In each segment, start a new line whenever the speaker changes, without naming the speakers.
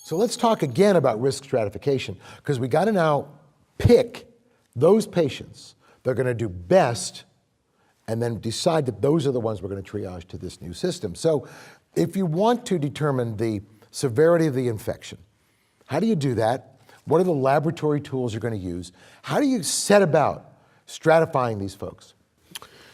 So let's talk again about risk stratification, because we got to now pick those patients that are going to do best and then decide that those are the ones we're going to triage to this new system. So if you want to determine the severity of the infection, how do you do that? What are the laboratory tools you're going to use? How do you set about stratifying these folks?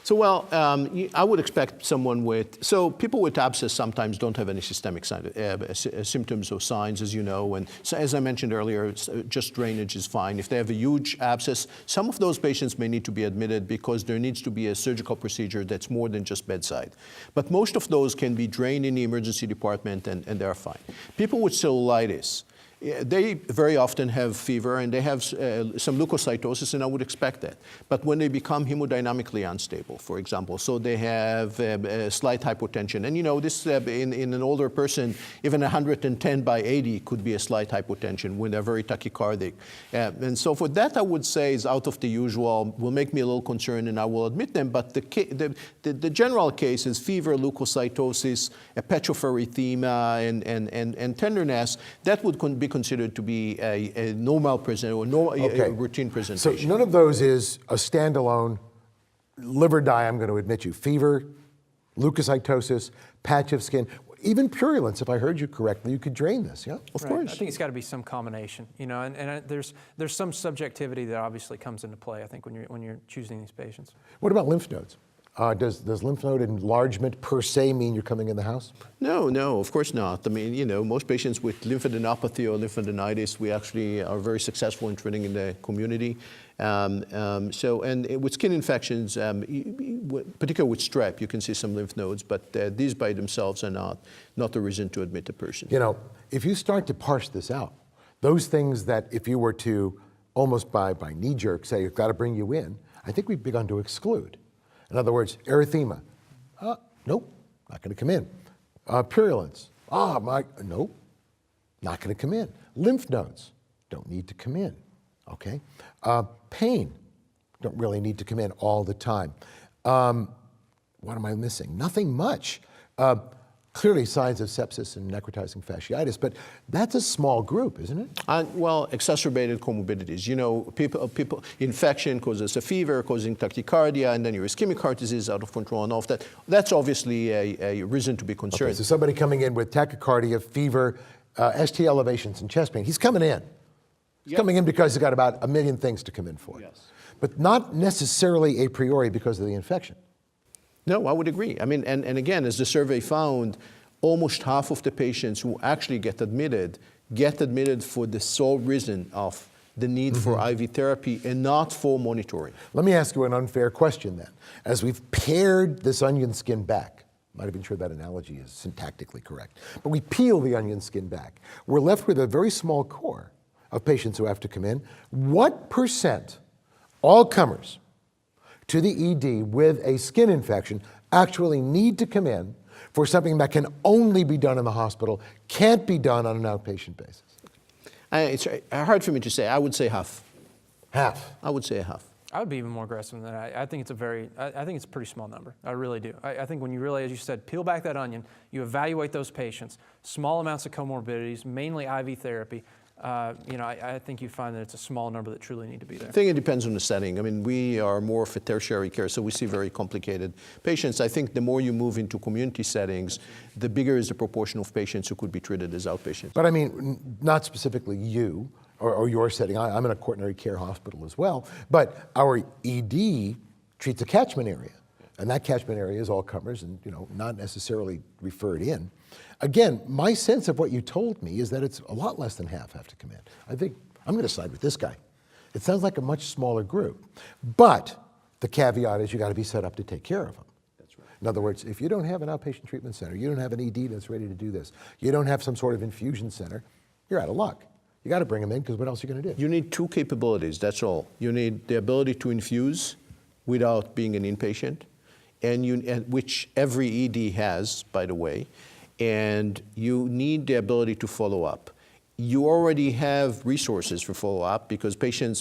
So, well, I would expect someone with, so people with abscess sometimes don't have any systemic symptoms or signs, as you know, and so as I mentioned earlier, just drainage is fine. If they have a huge abscess, some of those patients may need to be admitted because there needs to be a surgical procedure that's more than just bedside. But most of those can be drained in the emergency department and they're fine. People with cellulitis, they very often have fever and they have some leukocytosis, and I would expect that. But when they become hemodynamically unstable, for example, so they have slight hypotension, and you know, this in an older person, even 110/80 could be a slight hypotension when they're very tachycardic. And so for that, I would say is out of the usual, will make me a little concerned, and I will admit them. But the general case is fever, leukocytosis, a petroferrithema, and tenderness. That would be considered to be a normal a routine presentation.
So none of those is a standalone liver dye, I'm going to admit you. Fever, leukocytosis, patch of skin, even purulence, if I heard you correctly, you could drain this, yeah?
Of course.
I think it's got to be some combination, you know, and there's some subjectivity that obviously comes into play, I think, when you're choosing these patients. What
about lymph nodes? Does lymph node enlargement per se mean you're coming in the house?
No, of course not. I mean, you know, most patients with lymphadenopathy or lymphadenitis, we actually are very successful in treating in the community. And with skin infections, particularly with strep, you can see some lymph nodes, but these by themselves are not a reason to admit a person.
You know, if you start to parse this out, those things that if you were to almost by knee jerk say, you've got to bring you in, I think we've begun to exclude. In other words, erythema, nope, not going to come in. Purulence, nope, not going to come in. Lymph nodes, don't need to come in, okay? Pain, don't really need to come in all the time. What am I missing? Nothing much. Clearly signs of sepsis and necrotizing fasciitis, but that's a small group, isn't it?
Well, exacerbated comorbidities. You know, people infection causes a fever, causing tachycardia, and then your ischemic heart disease out of control and all of that. That's obviously a reason to be concerned.
Okay, so somebody coming in with tachycardia, fever, ST elevations, and chest pain, he's coming in. He's coming in because he's got about a million things to come in for.
Yes.
But not necessarily a priori because of the infection.
No, I would agree. I mean, and again, as the survey found, almost half of the patients who actually get admitted for the sole reason of the need for IV therapy and not for monitoring.
Let me ask you an unfair question then. As we've pared this onion skin back, I'm not even sure that analogy is syntactically correct, but we peel the onion skin back, we're left with a very small core of patients who have to come in. What percent, all comers, to the ED with a skin infection actually need to come in for something that can only be done in the hospital, can't be done on an outpatient basis?
It's hard for me to say. I would say half.
Half?
I would say half.
I would be even more aggressive than that. I think it's a pretty small number. I really do. I think when you really, as you said, peel back that onion, you evaluate those patients, small amounts of comorbidities, mainly IV therapy. You know, I think you find that it's a small number that truly need to be there.
I think it depends on the setting. I mean, we are more for tertiary care, so we see very complicated patients. I think the more you move into community settings, the bigger is the proportion of patients who could be treated as outpatients.
But I mean, not specifically you or your setting. I'm in a quaternary care hospital as well, but our ED treats a catchment area. And that catchment area is all comers and, you know, not necessarily referred in. Again, my sense of what you told me is that it's a lot less than half have to come in. I think I'm going to side with this guy. It sounds like a much smaller group. But the caveat is you got to be set up to take care of them.
That's right.
In other words, if you don't have an outpatient treatment center, you don't have an ED that's ready to do this, you don't have some sort of infusion center, you're out of luck. You got to bring them in because what else are you going to do?
You need two capabilities, that's all. You need the ability to infuse without being an inpatient, and which every ED has, by the way, and you need the ability to follow up. you already have resources for follow-up because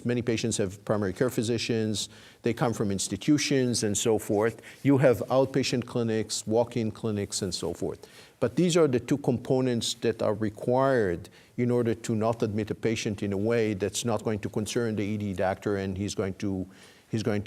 many patients have primary care physicians, they come from institutions and so forth. You have outpatient clinics, walk-in clinics, and so forth. But these are the two components that are required in order to not admit a patient in a way that's not going to concern the ED doctor and he's going to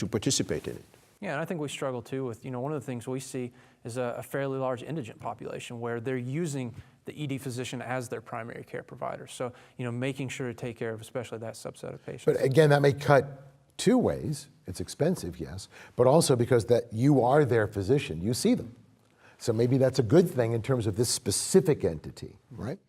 participate in it.
Yeah, and I think we struggle too with, one of the things we see is a fairly large indigent population where they're using the ED physician as their primary care provider. So, making sure to take care of especially that subset of patients.
But again, that may cut two ways. It's expensive, yes, but also because that you are their physician, you see them. So maybe that's a good thing in terms of this specific entity, right?